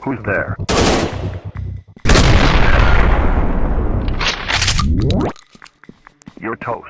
Who's there? You're toast.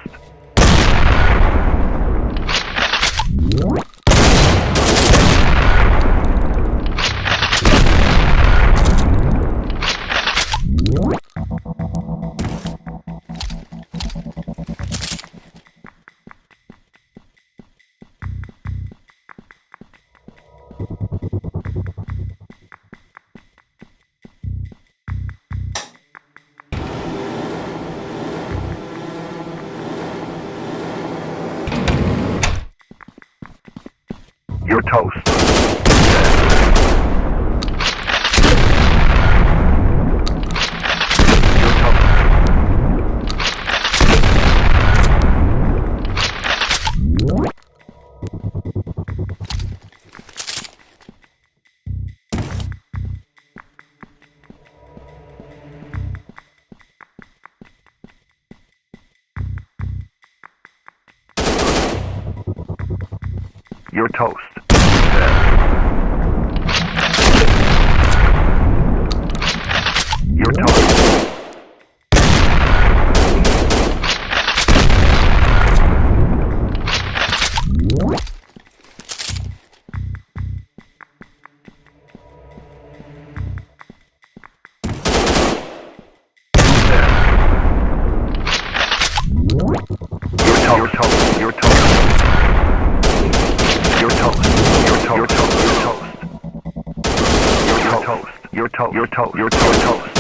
You're toast. You're toast. You're toast. You're toast. You're toast. You're toast. You're toast. You're toast. You're toast. You're toast. You're toast.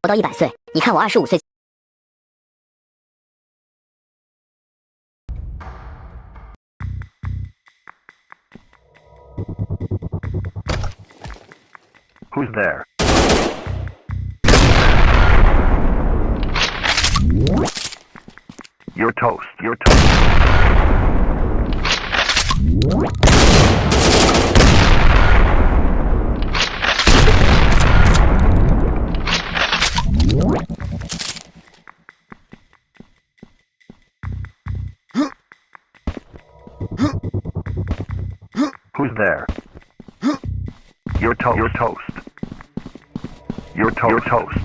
活到100岁，你看我25岁。Who's there? You're toast. You're toast. Who's there? You're toast. You're toast. You're toast. You're toast.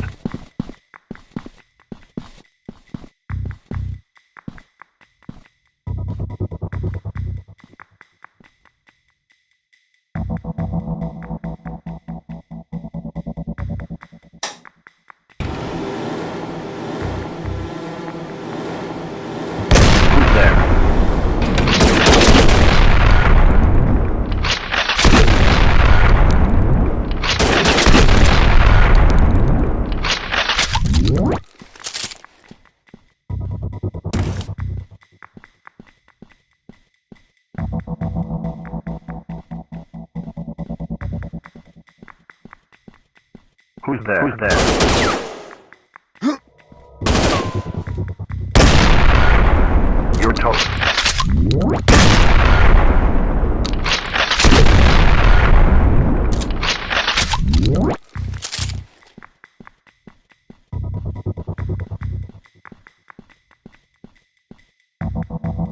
Who's there? Who's there? Who's there? You're toast.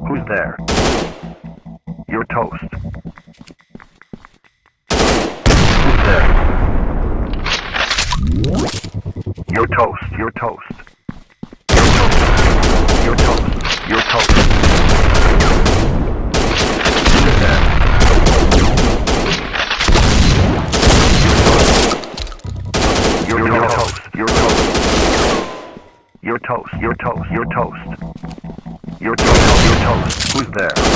Who's there? You're toast. Who's there? You're toast. You're toast. You're toast. You're toast. Who's there? You're toast. You're toast. You're toast. You're toast. You're toast. You're toast. You're toast. Who's there?